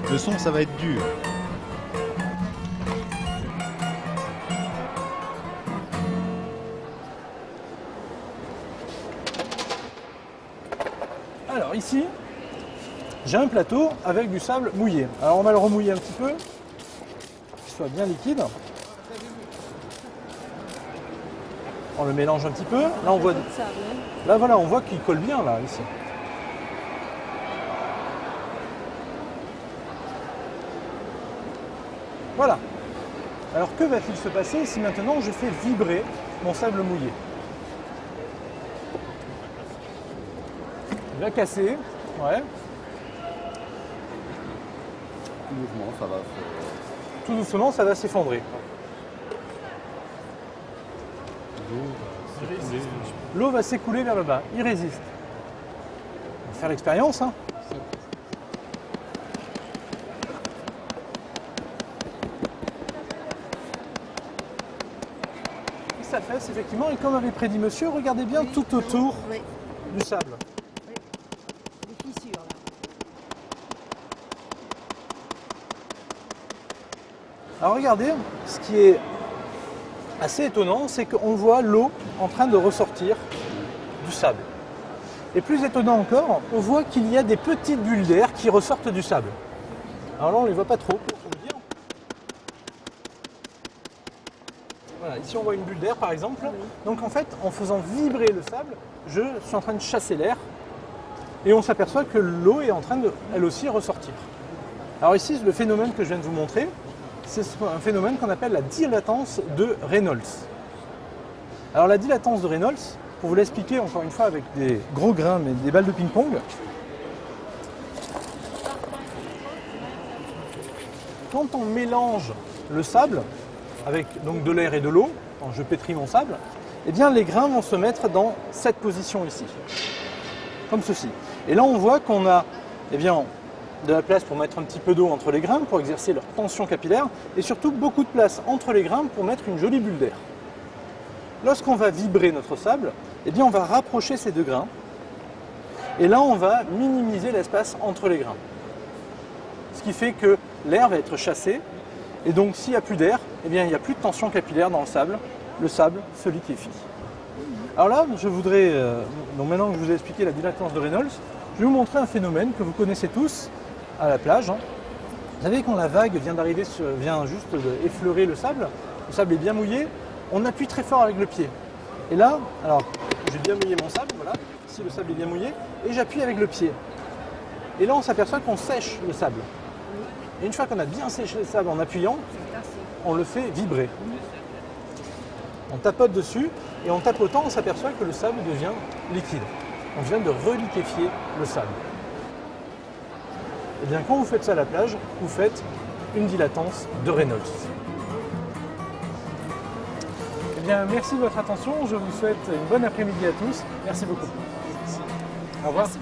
Le son, ça va être dur. Alors ici, j'ai un plateau avec du sable mouillé. Alors on va le remouiller un petit peu, qu'il soit bien liquide. On le mélange un petit peu. Là on voit, là voilà, on voit qu'il colle bien là ici. Voilà. Alors que va-t-il se passer si maintenant je fais vibrer mon sable mouillé? Il va casser, ouais. Tout doucement, ça va se... Tout doucement, ça va s'effondrer. L'eau va s'écouler vers le bas, il résiste. On va faire l'expérience, hein. Ça fait effectivement, et comme avait prédit monsieur, regardez bien tout autour du sable. Oui. Des fissures là. Alors regardez, ce qui est assez étonnant, c'est qu'on voit l'eau en train de ressortir du sable. Et plus étonnant encore, on voit qu'il y a des petites bulles d'air qui ressortent du sable. Alors là, on ne les voit pas trop, pour vous dire. Voilà, ici on voit une bulle d'air par exemple. Donc en fait, en faisant vibrer le sable, je suis en train de chasser l'air et on s'aperçoit que l'eau est en train de, elle aussi, ressortir. Alors ici, le phénomène que je viens de vous montrer, c'est un phénomène qu'on appelle la dilatance de Reynolds. Alors la dilatance de Reynolds, pour vous l'expliquer encore une fois avec des gros grains, mais des balles de ping-pong, quand on mélange le sable avec donc de l'air et de l'eau, quand je pétris mon sable, eh bien les grains vont se mettre dans cette position ici, comme ceci. Et là on voit qu'on a eh bien, de la place pour mettre un petit peu d'eau entre les grains, pour exercer leur tension capillaire, et surtout beaucoup de place entre les grains pour mettre une jolie bulle d'air. Lorsqu'on va vibrer notre sable, eh bien on va rapprocher ces deux grains, et là on va minimiser l'espace entre les grains. Ce qui fait que l'air va être chassé, et donc s'il n'y a plus d'air, eh bien il n'y a plus de tension capillaire dans le sable se liquéfie. Alors là, je voudrais, donc maintenant que je vous ai expliqué la dilatance de Reynolds, je vais vous montrer un phénomène que vous connaissez tous à la plage. Vous savez, quand la vague vient juste effleurer le sable est bien mouillé, on appuie très fort avec le pied. Et là, alors j'ai bien mouillé mon sable, voilà, ici le sable est bien mouillé, et j'appuie avec le pied. Et là on s'aperçoit qu'on sèche le sable. Et une fois qu'on a bien séché le sable en appuyant, on le fait vibrer. On tapote dessus, et en tapotant, on s'aperçoit que le sable devient liquide. On vient de reliquéfier le sable. Et bien quand vous faites ça à la plage, vous faites une dilatance de Reynolds. Eh bien merci de votre attention, je vous souhaite une bonne après-midi à tous. Merci beaucoup. Au revoir. Merci.